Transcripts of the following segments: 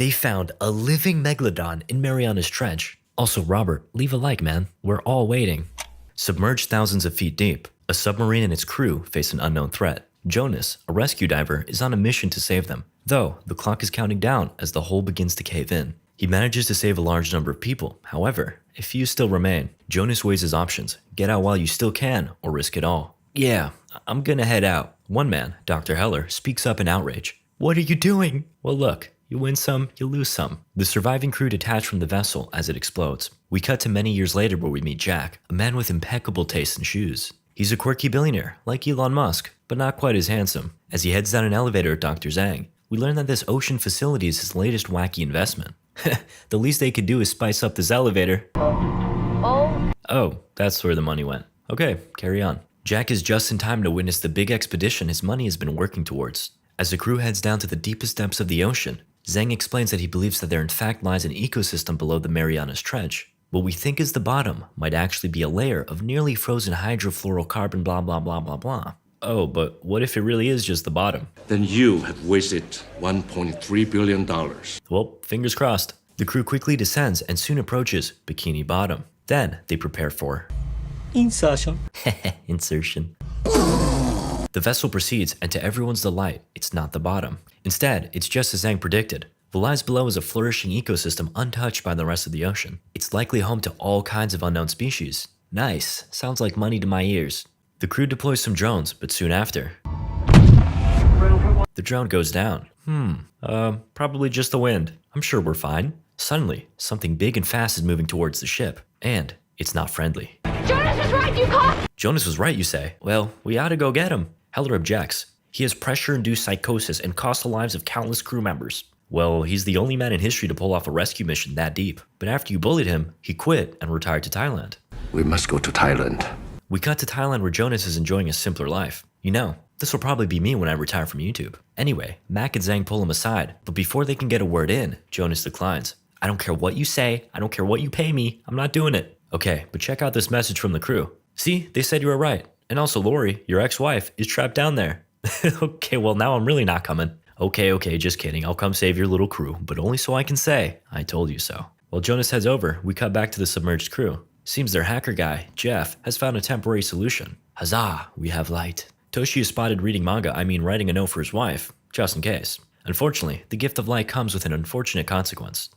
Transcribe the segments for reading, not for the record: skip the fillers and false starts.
They found a living megalodon in Mariana's Trench. Also, Robert, leave a like, man. We're all waiting. Submerged thousands of feet deep, a submarine and its crew face an unknown threat. Jonas, a rescue diver, is on a mission to save them, though the clock is counting down as the hull begins to cave in. He manages to save a large number of people. However, a few still remain. Jonas weighs his options. Get out while you still can, or risk it all. Yeah, I'm gonna head out. One man, Dr. Heller, speaks up in outrage. What are you doing? Well, look, you win some, you lose some. The surviving crew detach from the vessel as it explodes. We cut to many years later where we meet Jack, a man with impeccable taste in shoes. He's a quirky billionaire, like Elon Musk, but not quite as handsome. As he heads down an elevator at Dr. Zhang, we learn that this ocean facility is his latest wacky investment. The least they could do is spice up this elevator. Oh, that's where the money went. Okay, carry on. Jack is just in time to witness the big expedition his money has been working towards. As the crew heads down to the deepest depths of the ocean, Zhang explains that he believes that there in fact lies an ecosystem below the Marianas Trench. What we think is the bottom might actually be a layer of nearly frozen hydrofluorocarbon blah blah blah blah blah. Oh, but what if it really is just the bottom? Then you have wasted $1.3 billion. Well, fingers crossed. The crew quickly descends and soon approaches Bikini Bottom. Then they prepare for insertion. Insertion. The vessel proceeds, and to everyone's delight, it's not the bottom. Instead, it's just as Zhang predicted. What lies below is a flourishing ecosystem untouched by the rest of the ocean. It's likely home to all kinds of unknown species. Nice. Sounds like money to my ears. The crew deploys some drones, but soon after, the drone goes down. Probably just the wind. I'm sure we're fine. Suddenly, something big and fast is moving towards the ship, and it's not friendly. Jonas was right, you cock! Jonas was right, you say? Well, we ought to go get him. Heller objects. He has pressure-induced psychosis and cost the lives of countless crew members. Well, he's the only man in history to pull off a rescue mission that deep. But after you bullied him, he quit and retired to Thailand. We must go to Thailand. We cut to Thailand where Jonas is enjoying a simpler life. You know, this will probably be me when I retire from YouTube. Anyway, Mac and Zhang pull him aside, but before they can get a word in, Jonas declines. I don't care what you say, I don't care what you pay me, I'm not doing it. Okay, but check out this message from the crew. See, they said you were right. And also Lori, your ex-wife, is trapped down there. Okay, well now I'm really not coming. Okay, just kidding. I'll come save your little crew, but only so I can say, I told you so. While Jonas heads over, we cut back to the submerged crew. Seems their hacker guy, Jeff, has found a temporary solution. Huzzah, we have light. Toshi is spotted reading manga, writing a note for his wife, just in case. Unfortunately, the gift of light comes with an unfortunate consequence.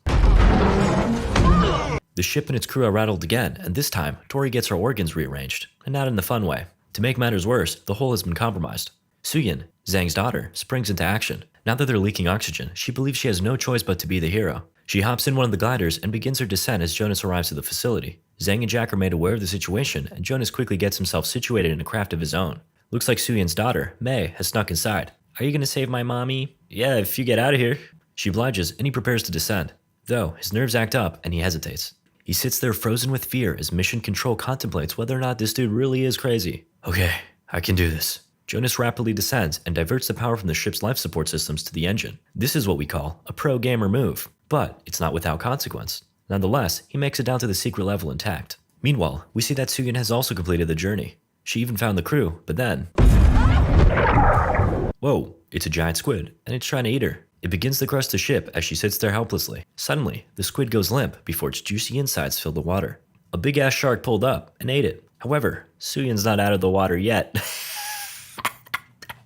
The ship and its crew are rattled again, and this time, Tori gets her organs rearranged, and not in the fun way. To make matters worse, the hull has been compromised. Suyin, Zhang's daughter, springs into action. Now that they're leaking oxygen, she believes she has no choice but to be the hero. She hops in one of the gliders and begins her descent as Jonas arrives at the facility. Zhang and Jack are made aware of the situation, and Jonas quickly gets himself situated in a craft of his own. Looks like Suyin's daughter, Mei, has snuck inside. Are you gonna save my mommy? Yeah, if you get out of here. She obliges, and he prepares to descend. Though, his nerves act up, and he hesitates. He sits there frozen with fear as Mission Control contemplates whether or not this dude really is crazy. Okay, I can do this. Jonas rapidly descends and diverts the power from the ship's life support systems to the engine. This is what we call a pro-gamer move, but it's not without consequence. Nonetheless, he makes it down to the secret level intact. Meanwhile, we see that Suyin has also completed the journey. She even found the crew, but then... Whoa, it's a giant squid, and it's trying to eat her. It begins to crush the ship as she sits there helplessly. Suddenly, the squid goes limp before its juicy insides fill the water. A big-ass shark pulled up and ate it. However, Suyin's not out of the water yet.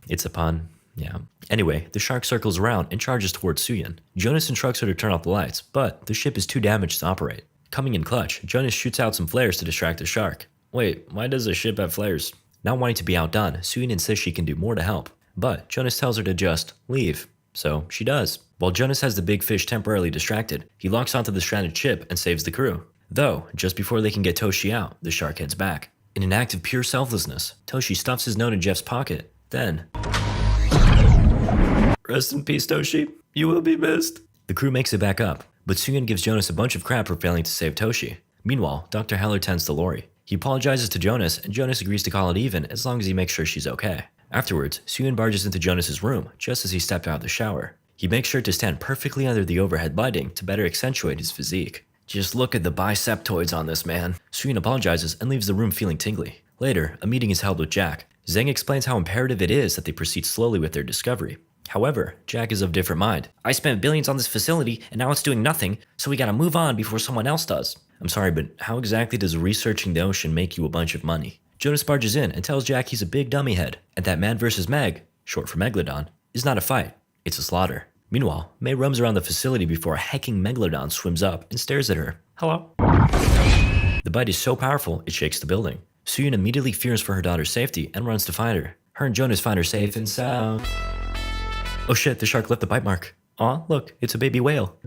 It's a pun, yeah. Anyway, the shark circles around and charges towards Suyin. Jonas instructs her to turn off the lights, but the ship is too damaged to operate. Coming in clutch, Jonas shoots out some flares to distract the shark. Wait, why does the ship have flares? Not wanting to be outdone, Suyin insists she can do more to help. But Jonas tells her to just leave. So she does. While Jonas has the big fish temporarily distracted, he locks onto the stranded ship and saves the crew. Though, just before they can get Toshi out, the shark heads back. In an act of pure selflessness, Toshi stuffs his note in Jeff's pocket. Then... Rest in peace, Toshi. You will be missed. The crew makes it back up, but Suyin gives Jonas a bunch of crap for failing to save Toshi. Meanwhile, Dr. Heller tends to Lori. He apologizes to Jonas, and Jonas agrees to call it even as long as he makes sure she's okay. Afterwards, Suyin barges into Jonas's room just as he stepped out of the shower. He makes sure to stand perfectly under the overhead lighting to better accentuate his physique. Just look at the biceptoids on this man. Suyin apologizes and leaves the room feeling tingly. Later, a meeting is held with Jack. Zhang explains how imperative it is that they proceed slowly with their discovery. However, Jack is of different mind. I spent billions on this facility and now it's doing nothing, so we gotta move on before someone else does. I'm sorry, but how exactly does researching the ocean make you a bunch of money? Jonas barges in and tells Jack he's a big dummy head, and that man versus Meg, short for megalodon, is not a fight, it's a slaughter. Meanwhile, May roams around the facility before a hecking megalodon swims up and stares at her. Hello? The bite is so powerful, it shakes the building. Soo-yoon immediately fears for her daughter's safety and runs to find her. Her and Jonas find her safe and sound. Oh shit, the shark left the bite mark. Aw, look, it's a baby whale.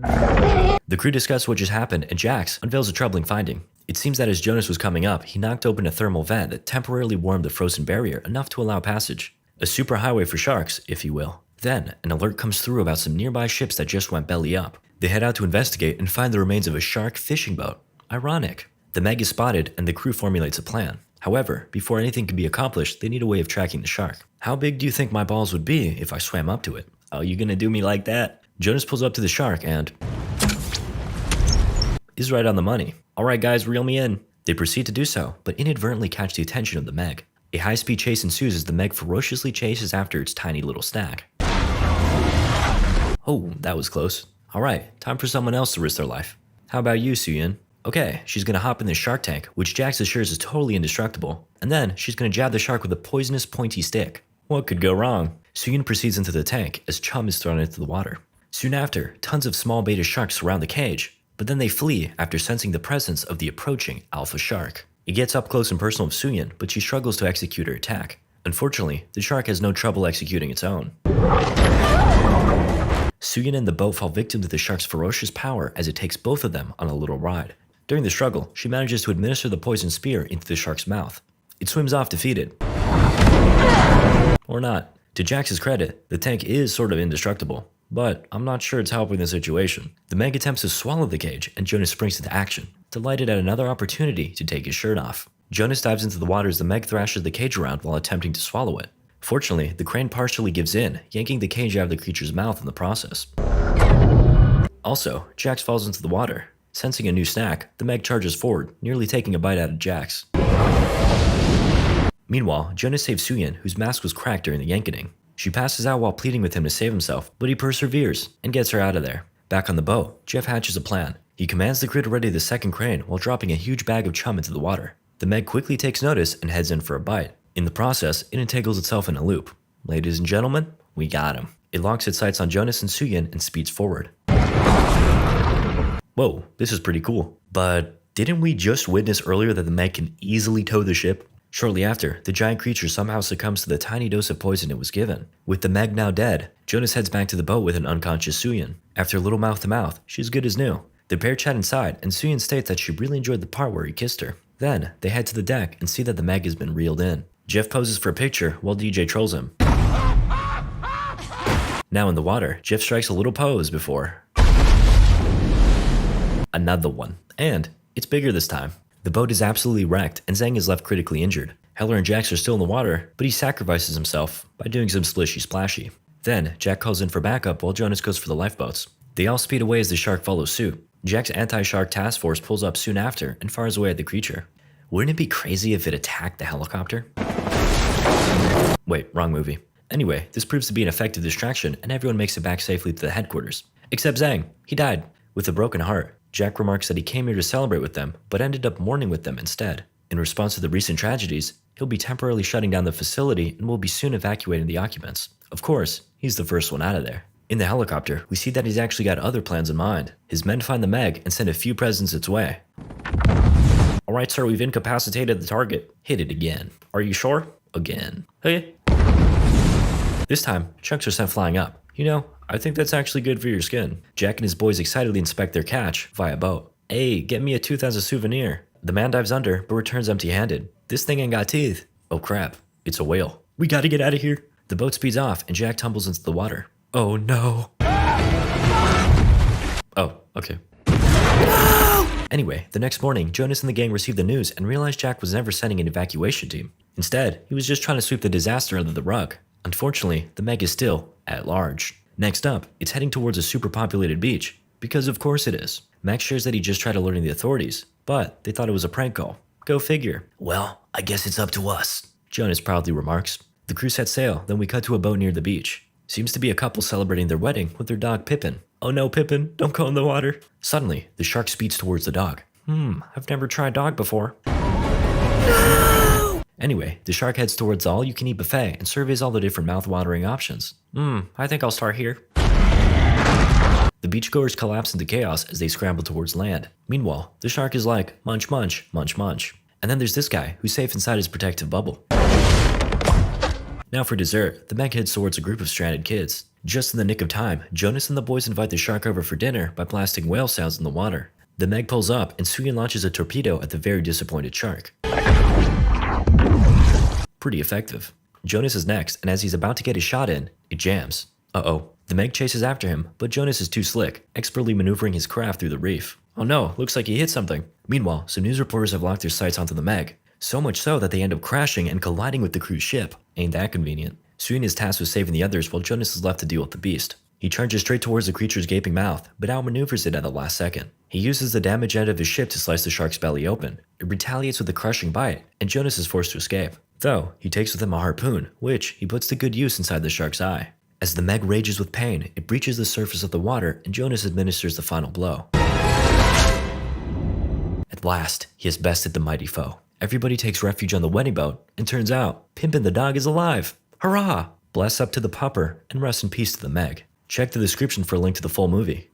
The crew discuss what just happened, and Jax unveils a troubling finding. It seems that as Jonas was coming up, he knocked open a thermal vent that temporarily warmed the frozen barrier enough to allow passage. A superhighway for sharks, if you will. Then, an alert comes through about some nearby ships that just went belly up. They head out to investigate and find the remains of a shark fishing boat. Ironic. The Meg is spotted, and the crew formulates a plan. However, before anything can be accomplished, they need a way of tracking the shark. How big do you think my balls would be if I swam up to it? Oh, you gonna do me like that? Jonas pulls up to the shark and is right on the money. Alright guys, reel me in. They proceed to do so, but inadvertently catch the attention of the Meg. A high-speed chase ensues as the Meg ferociously chases after its tiny little snack. Oh, that was close. Alright, time for someone else to risk their life. How about you, Soo-yoon? Okay, she's gonna hop in the shark tank, which Jax assures is totally indestructible, and then she's gonna jab the shark with a poisonous pointy stick. What could go wrong? Soo-yoon proceeds into the tank as Chum is thrown into the water. Soon after, tons of small beta sharks surround the cage, but then they flee after sensing the presence of the approaching alpha shark. It gets up close and personal with Soo-yoon, but she struggles to execute her attack. Unfortunately, the shark has no trouble executing its own. Soo-yoon and the boat fall victim to the shark's ferocious power as it takes both of them on a little ride. During the struggle, she manages to administer the poison spear into the shark's mouth. It swims off defeated. Or not. To Jax's credit, the tank is sort of indestructible, but I'm not sure it's helping the situation. The Meg attempts to swallow the cage, and Jonas springs into action, delighted at another opportunity to take his shirt off. Jonas dives into the water as the Meg thrashes the cage around while attempting to swallow it. Fortunately, the crane partially gives in, yanking the cage out of the creature's mouth in the process. Also, Jax falls into the water. Sensing a new snack, the Meg charges forward, nearly taking a bite out of Jax. Meanwhile, Jonas saves Soo-yoon, whose mask was cracked during the yankening. She passes out while pleading with him to save himself, but he perseveres and gets her out of there. Back on the boat, Jeff hatches a plan. He commands the crew to ready the second crane while dropping a huge bag of chum into the water. The Meg quickly takes notice and heads in for a bite. In the process, it entangles itself in a loop. Ladies and gentlemen, we got him. It locks its sights on Jonas and Soo-yoon and speeds forward. Whoa, this is pretty cool. But didn't we just witness earlier that the Meg can easily tow the ship? Shortly after, the giant creature somehow succumbs to the tiny dose of poison it was given. With the Meg now dead, Jonas heads back to the boat with an unconscious Soo-yoon. After a little mouth-to-mouth, she's good as new. The pair chat inside, and Soo-yoon states that she really enjoyed the part where he kissed her. Then, they head to the deck and see that the Meg has been reeled in. Jeff poses for a picture while DJ trolls him. Now in the water, Jeff strikes a little pose before another one. And it's bigger this time. The boat is absolutely wrecked, and Zhang is left critically injured. Heller and Jax are still in the water, but he sacrifices himself by doing some splishy-splashy. Then, Jack calls in for backup while Jonas goes for the lifeboats. They all speed away as the shark follows suit. Jack's anti-shark task force pulls up soon after and fires away at the creature. Wouldn't it be crazy if it attacked the helicopter? Wait, wrong movie. Anyway, this proves to be an effective distraction, and everyone makes it back safely to the headquarters. Except Zhang. He died. With a broken heart, Jack remarks that he came here to celebrate with them, but ended up mourning with them instead. In response to the recent tragedies, he'll be temporarily shutting down the facility and will be soon evacuating the occupants. Of course, he's the first one out of there. In the helicopter, we see that he's actually got other plans in mind. His men find the Meg and send a few presents its way. Alright sir, we've incapacitated the target. Hit it again. Are you sure? Again. Hey. This time, chunks are sent flying up. You know, I think that's actually good for your skin. Jack and his boys excitedly inspect their catch via boat. Hey, get me a tooth as a souvenir. The man dives under, but returns empty-handed. This thing ain't got teeth. Oh crap, it's a whale. We gotta get out of here. The boat speeds off, and Jack tumbles into the water. Oh no. Oh, okay. Anyway, the next morning, Jonas and the gang received the news and realized Jack was never sending an evacuation team. Instead, he was just trying to sweep the disaster under the rug. Unfortunately, the Meg is still at large. Next up, it's heading towards a super-populated beach. Because of course it is. Max shares that he just tried alerting the authorities, but they thought it was a prank call. Go figure. Well, I guess it's up to us, Jonas proudly remarks. The crew set sail, then we cut to a boat near the beach. Seems to be a couple celebrating their wedding with their dog Pippin. Oh no, Pippin, don't go in the water. Suddenly, the shark speeds towards the dog. I've never tried dog before. Anyway, the shark heads towards the all-you-can-eat buffet and surveys all the different mouth-watering options. I think I'll start here. The beachgoers collapse into chaos as they scramble towards land. Meanwhile, the shark is like, munch, munch, munch, munch. And then there's this guy, who's safe inside his protective bubble. Now for dessert, the Meg heads towards a group of stranded kids. Just in the nick of time, Jonas and the boys invite the shark over for dinner by blasting whale sounds in the water. The Meg pulls up and Suyin launches a torpedo at the very disappointed shark. Pretty effective. Jonas is next, and as he's about to get his shot in, it jams. Uh-oh. The Meg chases after him, but Jonas is too slick, expertly maneuvering his craft through the reef. Oh no, looks like he hit something. Meanwhile, some news reporters have locked their sights onto the Meg. So much so that they end up crashing and colliding with the cruise ship. Ain't that convenient. Suyin is tasked with saving the others while Jonas is left to deal with the beast. He charges straight towards the creature's gaping mouth, but outmaneuvers it at the last second. He uses the damaged end of his ship to slice the shark's belly open. It retaliates with a crushing bite, and Jonas is forced to escape. Though, he takes with him a harpoon, which he puts to good use inside the shark's eye. As the Meg rages with pain, it breaches the surface of the water, and Jonas administers the final blow. At last, he has bested the mighty foe. Everybody takes refuge on the wedding boat, and turns out, Pimpin' the dog is alive! Hurrah! Bless up to the pupper, and rest in peace to the Meg. Check the description for a link to the full movie.